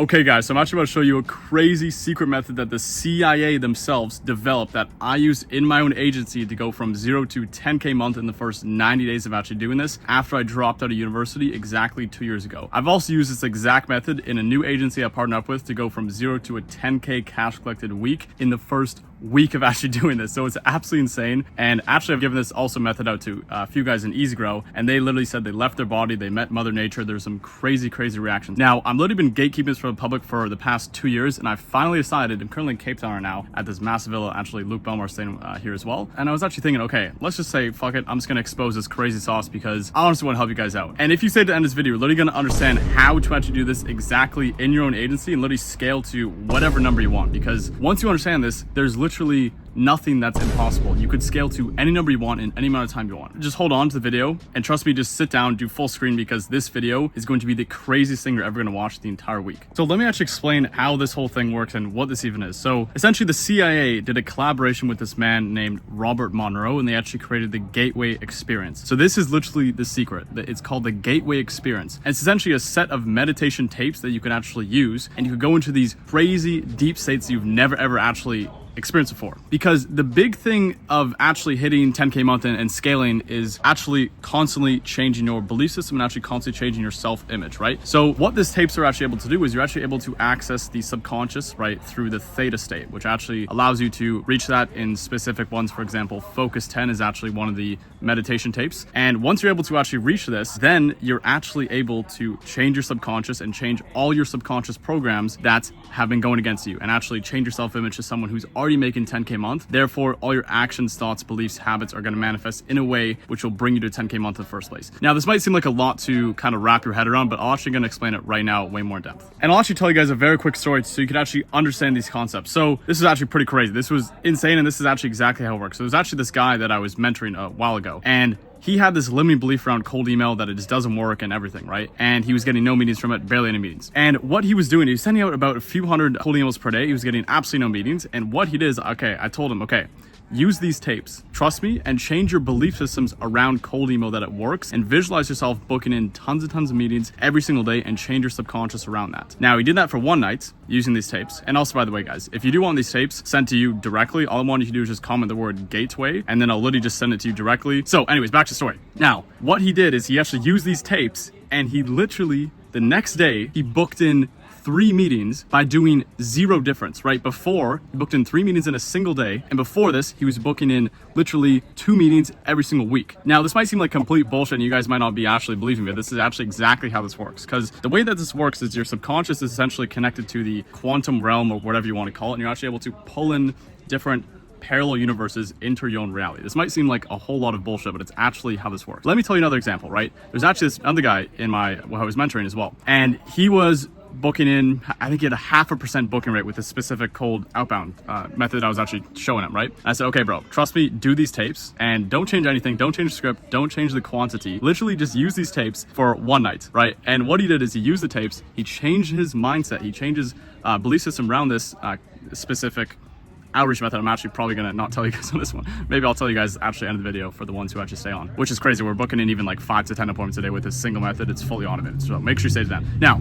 Okay guys, so I'm actually about to show you a crazy secret method that the CIA themselves developed that I used in my own agency to go from 0 to 10K a month in the first 90 days of actually doing this after I dropped out of university exactly 2 years ago. I've also used this exact method in a new agency I partnered up with to go from 0 to a 10K cash collected week in the first week of actually doing this. So it's absolutely insane. And actually I've given this also method out to a few guys in Easy Grow, and they literally said they left their body, they met Mother Nature. There's some crazy reactions. Now I'm literally been gatekeeping this for the public for the past 2 years, and I finally decided, I'm currently in Cape Town right now at this massive villa. Actually Luke Belmore's staying here as well, and I was actually thinking, okay, let's just say fuck it, I'm just gonna expose this crazy sauce because I honestly want to help you guys out. And if you stay to the end of this video, you're literally gonna understand how to actually do this exactly in your own agency and literally scale to whatever number you want, because once you understand this, there's literally nothing that's impossible. You could scale to any number you want in any amount of time you want. Just hold on to the video and trust me, just sit down, do full screen, because this video is going to be the craziest thing you're ever going to watch the entire week. So let me actually explain how this whole thing works and what this even is. So essentially the CIA did a collaboration with this man named Robert Monroe, and they actually created the Gateway Experience. So this is literally the secret. It's called the Gateway Experience. And it's essentially a set of meditation tapes that you can actually use, and you can go into these crazy deep states you've never ever actually experience before. Because the big thing of actually hitting 10K a month and scaling is actually constantly changing your belief system and actually constantly changing your self-image, right? So what these tapes are actually able to do is you're actually able to access the subconscious, right, through the theta state, which actually allows you to reach that in specific ones. For example, Focus 10 is actually one of the meditation tapes. And once you're able to actually reach this, then you're actually able to change your subconscious and change all your subconscious programs that have been going against you, and actually change your self-image to someone who's already making 10K a month. Therefore, all your actions, thoughts, beliefs, habits are going to manifest in a way which will bring you to 10K a month in the first place. Now, this might seem like a lot to kind of wrap your head around, but I'm actually going to explain it right now way more in depth. And I'll actually tell you guys a very quick story so you can actually understand these concepts. So this is actually pretty crazy. This was insane, and this is actually exactly how it works. So there's actually this guy that I was mentoring a while ago, and he had this limiting belief around cold email that it just doesn't work and everything, right? And he was getting no meetings from it, barely any meetings. And what he was doing, he was sending out about a few hundred cold emails per day. He was getting absolutely no meetings. And what he did is, okay, I told him, okay, use these tapes, trust me, and change your belief systems around cold email that it works, and visualize yourself booking in tons and tons of meetings every single day and change your subconscious around that. Now, he did that for one night using these tapes. And also, by the way, guys, if you do want these tapes sent to you directly, all I want you to do is just comment the word gateway, and then I'll literally just send it to you directly. So anyways, back to the story. Now, what he did is he actually used these tapes, and he literally, the next day, he booked in 3 meetings by doing 0 difference, right? Before, he booked in 3 meetings in a single day, and before this, he was booking in literally 2 meetings every single week. Now, this might seem like complete bullshit, and you guys might not be actually believing me. This is actually exactly how this works, because the way that this works is your subconscious is essentially connected to the quantum realm, or whatever you want to call it, and you're actually able to pull in different parallel universes into your own reality. This might seem like a whole lot of bullshit, but it's actually how this works. Let me tell you another example, right? There's actually this other guy in who I was mentoring as well, and he was booking in, I think he had a 0.5% booking rate with a specific cold outbound method I was actually showing him, right? I said, okay, bro, trust me, do these tapes and don't change anything. Don't change the script. Don't change the quantity. Literally just use these tapes for one night, right? And what he did is he used the tapes. He changed his mindset. He changed his belief system around this specific outreach method. I'm actually probably gonna not tell you guys on this one. Maybe I'll tell you guys actually end of the video for the ones who actually stay on, which is crazy. We're booking in even like 5 to 10 appointments a day with this single method. It's fully automated, so make sure you stay to that. Now,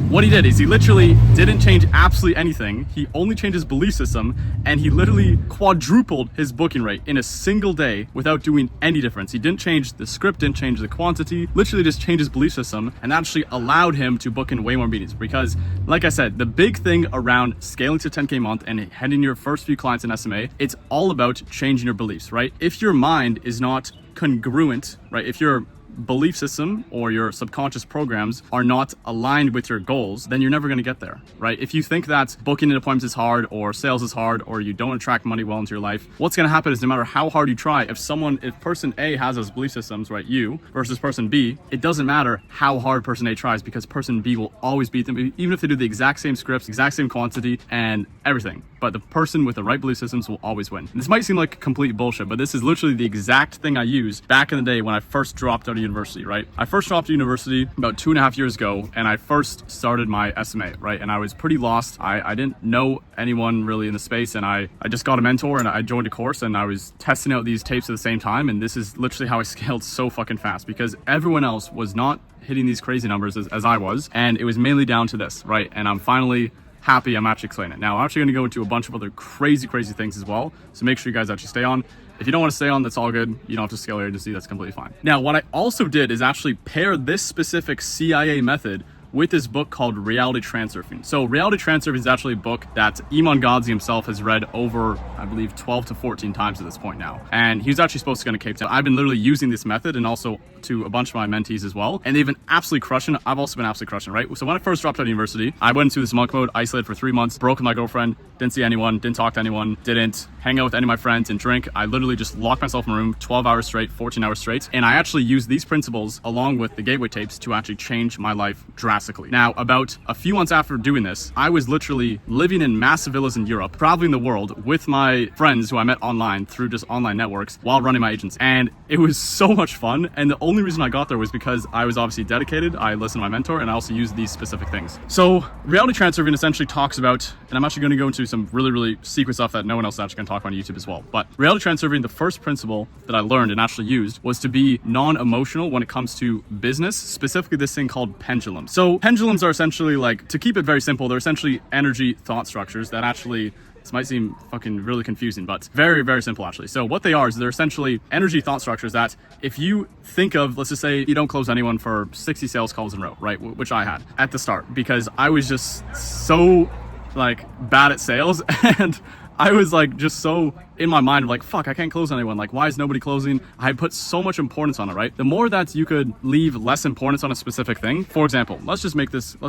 what he did is he literally didn't change absolutely anything. He only changed his belief system, and he literally quadrupled his booking rate in a single day without doing any difference. He didn't change the script, didn't change the quantity, literally just changed his belief system, and actually allowed him to book in way more meetings. Because like I said, the big thing around scaling to 10K a month and heading your first few clients in SMA, it's all about changing your beliefs, right? If your mind is not congruent, right? If your belief system or your subconscious programs are not aligned with your goals, then you're never going to get there, right? If you think that booking an appointment is hard, or sales is hard, or you don't attract money well into your life, what's going to happen is no matter how hard you try, if person A has those belief systems, right, you versus person B, it doesn't matter how hard person A tries, because person B will always beat them, even if they do the exact same scripts, exact same quantity and everything. But the person with the right belief systems will always win. And this might seem like complete bullshit, but this is literally the exact thing I used back in the day when I first dropped out of university, right? I first dropped out of university about 2.5 years ago, and I first started my SMA, right? And I was pretty lost. I didn't know anyone really in the space, and I just got a mentor and I joined a course, and I was testing out these tapes at the same time. And this is literally how I scaled so fucking fast, because everyone else was not hitting these crazy numbers as I was, and it was mainly down to this, right? And I'm finally happy I'm actually explaining it. Now, I'm actually going to go into a bunch of other crazy things as well, so make sure you guys actually stay on. If you don't want to stay on, that's all good. You don't have to scale your agency, that's completely fine. Now, what I also did is actually pair this specific CIA method with this book called Reality Transurfing. So Reality Transurfing is actually a book that Iman Gadzhi himself has read over, I believe, 12 to 14 times at this point now. And he was actually supposed to go to Cape Town. I've been literally using this method, and also to a bunch of my mentees as well. And they've been absolutely crushing it. I've also been absolutely crushing it, right? So when I first dropped out of university, I went into this monk mode, isolated for 3 months, broke with my girlfriend, didn't see anyone, didn't talk to anyone, didn't hang out with any of my friends and drink. I literally just locked myself in a room 12 hours straight, 14 hours straight. And I actually used these principles along with the gateway tapes to actually change my life drastically. Now, about a few months after doing this, I was literally living in massive villas in Europe, traveling the world with my friends who I met online through just online networks while running my agency. And it was so much fun. And the only reason I got there was because I was obviously dedicated. I listened to my mentor, and I also used these specific things. So Reality Transurfing essentially talks about, and I'm actually going to go into some really secret stuff that no one else is actually going to talk about on YouTube as well. But Reality Transurfing, the first principle that I learned and actually used was to be non-emotional when it comes to business, specifically this thing called pendulums. So pendulums are essentially, like, to keep it very simple, they're essentially energy thought structures that actually, this might seem fucking really confusing, but very simple actually. So what they are is they're essentially energy thought structures that if you think of, let's just say you don't close anyone for 60 sales calls in a row, right? Which I had at the start, because I was just so like bad at sales, and I was like just so in my mind of like, fuck, I can't close anyone. Like, why is nobody closing? I put so much importance on it, right? The more that you could leave less importance on a specific thing, for example, let's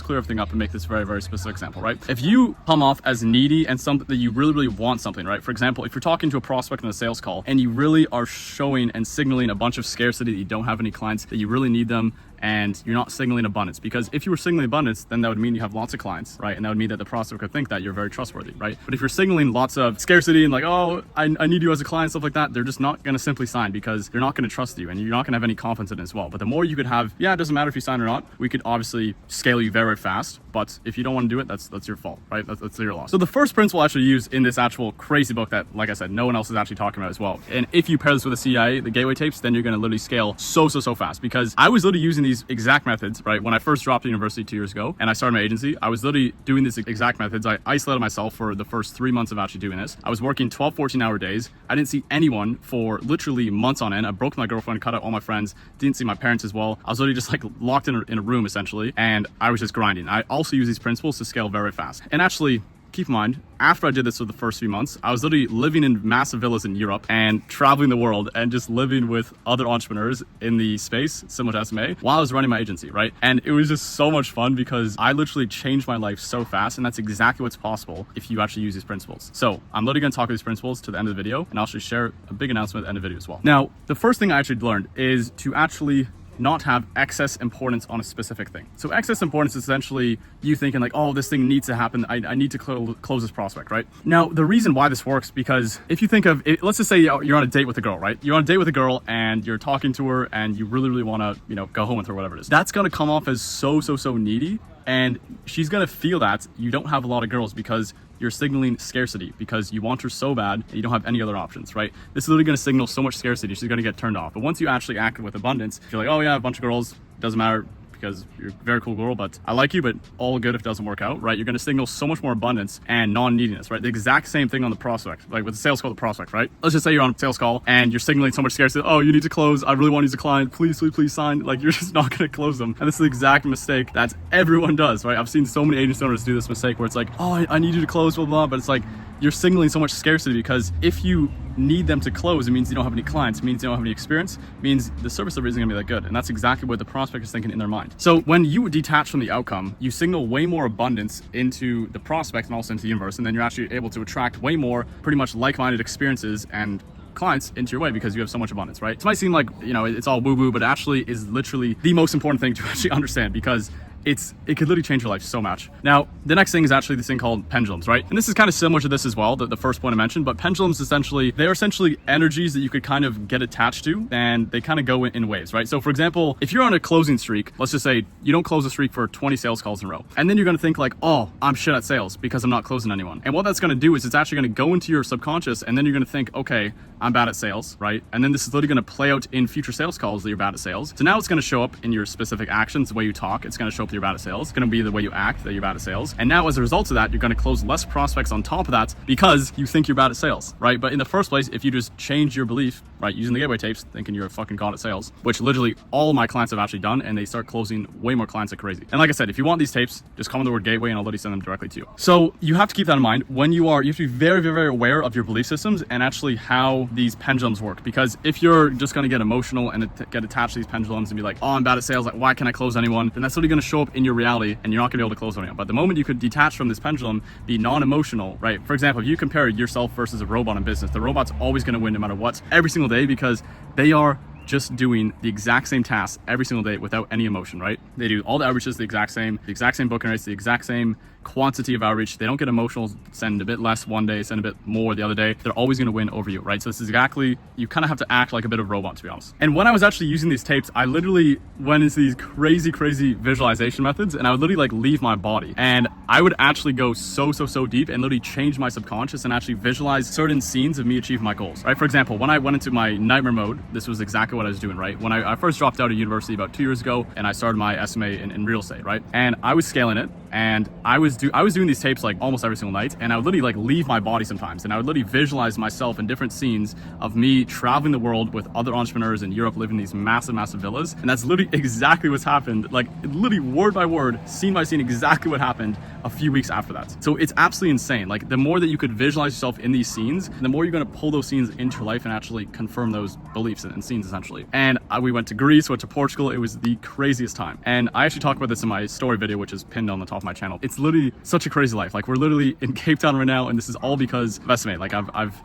clear everything up and make this very specific example, right? If you come off as needy and something that you really want something, right? For example, if you're talking to a prospect in a sales call and you really are showing and signaling a bunch of scarcity, that you don't have any clients, that you really need them, and you're not signaling abundance, because if you were signaling abundance, then that would mean you have lots of clients, right? And that would mean that the prospect could think that you're very trustworthy, right? But if you're signaling lots of scarcity and like, oh, I need you as a client, stuff like that, they're just not going to simply sign, because they're not going to trust you, and you're not going to have any confidence in it as well. But the more you could have, yeah, it doesn't matter if you sign or not, we could obviously scale you very fast. But if you don't want to do it, that's your fault, right? That's your loss. So the first principle I actually use in this actual crazy book that, like I said, no one else is actually talking about as well. And if you pair this with the CIA, the gateway tapes, then you're going to literally scale so fast, because I was literally using these exact methods, right? When I first dropped out of university 2 years ago and I started my agency, I was literally doing these exact methods. I isolated myself for the first 3 months of actually doing this. I was working 12, 14-hour days. I didn't see anyone for literally months on end. I broke my girlfriend, cut out all my friends, didn't see my parents as well. I was literally just like locked in a room essentially, and I was just grinding. I also use these principles to scale very fast. And actually, keep in mind, after I did this for the first few months, I was literally living in massive villas in Europe and traveling the world and just living with other entrepreneurs in the space, similar to SMA, while I was running my agency, right? And it was just so much fun, because I literally changed my life so fast, and that's exactly what's possible if you actually use these principles. So I'm literally going to talk about these principles to the end of the video, and I'll actually share a big announcement at the end of the video as well. Now, the first thing I actually learned is to actually not have excess importance on a specific thing. So excess importance is essentially you thinking like, oh, this thing needs to happen. I need to close this prospect, right? Now, the reason why this works, because if you think of it, let's just say you're on a date with a girl, right? You're on a date with a girl and you're talking to her and you really want to, go home with her, whatever it is. That's going to come off as so needy. And she's going to feel that you don't have a lot of girls, because you're signaling scarcity, because you want her so bad and you don't have any other options, right? This is literally going to signal so much scarcity, she's going to get turned off. But once you actually act with abundance, you're like, oh yeah, a bunch of girls, doesn't matter, because you're a very cool girl, but I like you, but all good if it doesn't work out, right? You're going to signal so much more abundance and non-neediness, right? The exact same thing on the prospect, like with the sales call, the prospect, right? Let's just say you're on a sales call and you're signaling so much scarcity. Oh, you need to close. I really want to use a client. Please sign. Like, you're just not going to close them. And this is the exact mistake that everyone does, right? I've seen so many agency owners do this mistake where it's like, oh, I need you to close, blah, blah, but it's like, you're signaling so much scarcity, because if you need them to close, it means you don't have any clients, it means you don't have any experience, it means the service delivery isn't gonna be that good. And that's exactly what the prospect is thinking in their mind. So when you detach from the outcome, you signal way more abundance into the prospect and also into the universe, and then you're actually able to attract way more pretty much like-minded experiences and clients into your way, because you have so much abundance, right? It might seem like, it's all woo-woo, but it actually is literally the most important thing to actually understand, because it could literally change your life so much. Now, the next thing is actually this thing called pendulums, right? And this is kind of similar to this as well, the first point I mentioned, but pendulums essentially, they're essentially energies that you could kind of get attached to, and they kind of go in waves, right? So for example, if you're on a closing streak, let's just say you don't close a streak for 20 sales calls in a row, and then you're going to think like, oh, I'm shit at sales because I'm not closing anyone. And what that's going to do is it's actually going to go into your subconscious, and then you're going to think, okay, I'm bad at sales, right? And then this is literally going to play out in future sales calls that you're bad at sales. So now it's going to show up in your specific actions, the way you talk. It's going to show up that you're bad at sales. It's going to be the way you act that you're bad at sales. And now as a result of that, you're going to close less prospects on top of that because you think you're bad at sales, right? But in the first place, if you just change your belief, right, using the gateway tapes, thinking you're a fucking god at sales, which literally all of my clients have actually done, and they start closing way more clients like crazy. And like I said, if you want these tapes, just comment the word gateway and I'll literally send them directly to you. So you have to keep that in mind when you have to be very, very, very aware of your belief systems and actually how these pendulums work. Because if you're just going to get emotional and get attached to these pendulums and be like, oh, I'm bad at sales, like why can't I close anyone? Then that's literally going to show up in your reality and you're not going to be able to close anyone. But the moment you could detach from this pendulum, be non-emotional, right? For example, if you compare yourself versus a robot in business, the robot's always going to win no matter what, every single day, because they are just doing the exact same tasks every single day without any emotion, right? They do all the outreaches the exact same booking rates, the exact same quantity of outreach. They don't get emotional, send a bit less one day, send a bit more the other day. They're always going to win over you, right? So this is exactly, you kind of have to act like a bit of a robot, to be honest. And when I was actually using these tapes, I literally went into these crazy visualization methods, and I would literally like leave my body, and I would actually go so deep and literally change my subconscious and actually visualize certain scenes of me achieving my goals, right? For example, when I went into my nightmare mode, this was exactly what I was doing, right? When I first dropped out of university about 2 years ago, and I started my SMA in real estate, right? And I was scaling it, and I was doing these tapes like almost every single night, and I would literally like leave my body sometimes, and I would literally visualize myself in different scenes of me traveling the world with other entrepreneurs in Europe, living in these massive villas. And that's literally exactly what's happened, like literally word by word, scene by scene, exactly what happened a few weeks after that. So it's absolutely insane. Like the more that you could visualize yourself in these scenes, the more you're going to pull those scenes into your life and actually confirm those beliefs and scenes essentially. And we went to Greece, went to Portugal. It was the craziest time. And I actually talk about this in my story video, which is pinned on the top of my channel. It's literally such a crazy life. Like we're literally in Cape Town right now, and this is all because of SMA. Like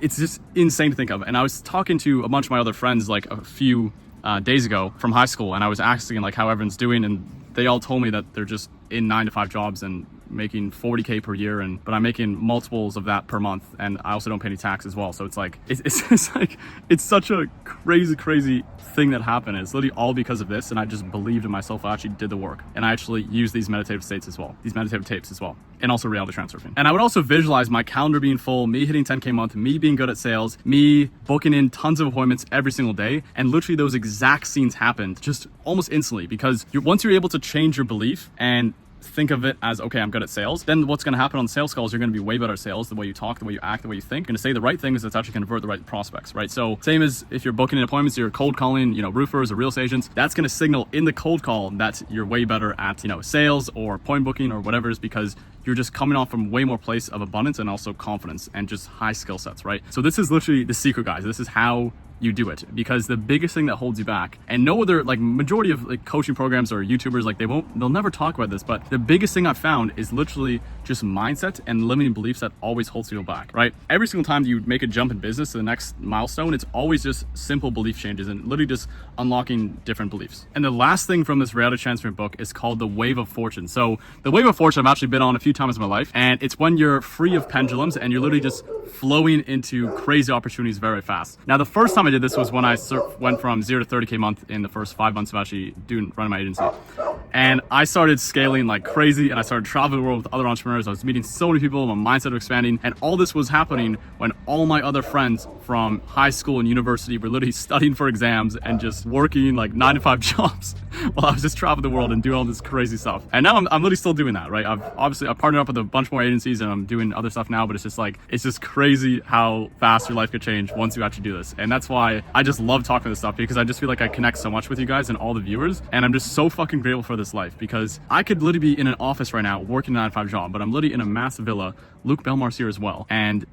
it's just insane to think of. And I was talking to a bunch of my other friends like a few days ago from high school, and I was asking like how everyone's doing, and they all told me that they're just in 9-to-5 jobs and making 40K per year, but I'm making multiples of that per month, and I also don't pay any tax as well. So it's like it's like it's such a crazy thing that happened. It's literally all because of this, and I just believed in myself. I actually did the work, and I actually used these meditative states as well, these meditative tapes as well, and also reality transfer. And I would also visualize my calendar being full, me hitting 10K a month, me being good at sales, me booking in tons of appointments every single day, and literally those exact scenes happened just almost instantly, because once you're able to change your belief and think of it as, okay, I'm good at sales, then what's going to happen on sales calls, you're going to be way better at sales, the way you talk, the way you act, the way you think. You're going to say the right things that's actually going to convert the right prospects, right? So same as if you're booking in appointments, you're cold calling, roofers or real estate agents, that's going to signal in the cold call that you're way better at, sales or point booking or whatever, is because you're just coming off from way more place of abundance and also confidence and just high skill sets, right? So this is literally the secret, guys. This is how you do it, because the biggest thing that holds you back, and no other, like majority of like coaching programs or YouTubers, like they'll never talk about this, but the biggest thing I've found is literally just mindset and limiting beliefs that always holds people back, right? Every single time you make a jump in business to the next milestone, it's always just simple belief changes and literally just unlocking different beliefs. And the last thing from this reality transfer book is called the Wave of Fortune. So the Wave of Fortune I've actually been on a few times in my life, and it's when you're free of pendulums and you're literally just flowing into crazy opportunities very fast. Now the first time I did this was when I went from 0 to 30K a month in the first 5 months of actually running my agency. And I started scaling like crazy, and I started traveling the world with other entrepreneurs. I was meeting so many people, my mindset was expanding, and all this was happening when all my other friends from high school and university were literally studying for exams and just working like 9-to-5 jobs while I was just traveling the world and doing all this crazy stuff. And now I'm literally still doing that, right? I've partnered up with a bunch more agencies, and I'm doing other stuff now, but it's just crazy how fast your life could change once you actually do this. And that's why I just love talking this stuff, because I just feel like I connect so much with you guys and all the viewers, and I'm just so fucking grateful for this life, because I could literally be in an office right now working a 9-to-5 job, but I'm literally in a massive villa. Luke Belmar's here as well, and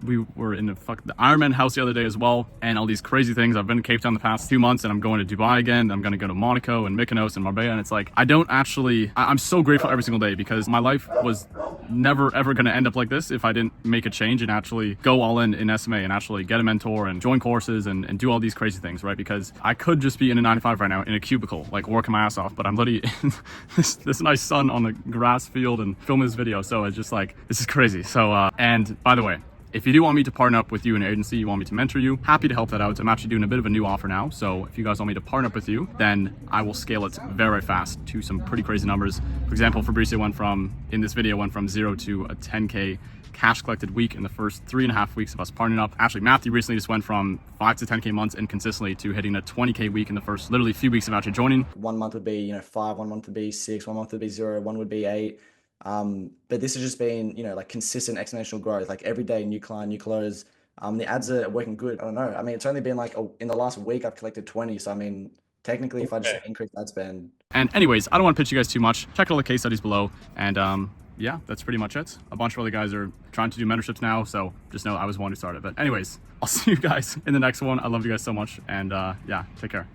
we were in the Ironman house the other day as well, and all these crazy things. I've been in Cape Town the past 2 months, and I'm going to Dubai again. I'm going to go to Monaco and Mykonos and Marbella, and it's like, I'm so grateful every single day, because my life was never ever going to end up like this if I didn't make a change and actually go all in SMA and actually get a mentor and join courses and do all these crazy things, right? Because I could just be in a 9-to-5 right now in a cubicle, like working my ass off, but I'm literally in this nice sun on the grass field and filming this video. So it's just like, this is crazy. So and by the way, if you do want me to partner up with you in an agency, you want me to mentor you, happy to help that out. I'm actually doing a bit of a new offer now. So if you guys want me to partner up with you, then I will scale it very fast to some pretty crazy numbers. For example, Fabricio in this video went from 0 to a 10K cash collected week in the first 3.5 weeks of us partnering up. Actually, Matthew recently just went from 5 to 10K months and consistently to hitting a 20K week in the first literally few weeks of actually joining. 1 month would be, 5, 1 month would be 6, 1 month would be 0, 1 would be 8. But this has just been, like consistent exponential growth, like every day, new client, new close. The ads are working good. I don't know. I mean, it's only been like in the last week, I've collected 20. So, I mean, technically, if I just increase ad spend. And anyways, I don't want to pitch you guys too much. Check out all the case studies below. And yeah, that's pretty much it. A bunch of other guys are trying to do mentorships now. So just know I was one who started. But anyways, I'll see you guys in the next one. I love you guys so much. And yeah, take care.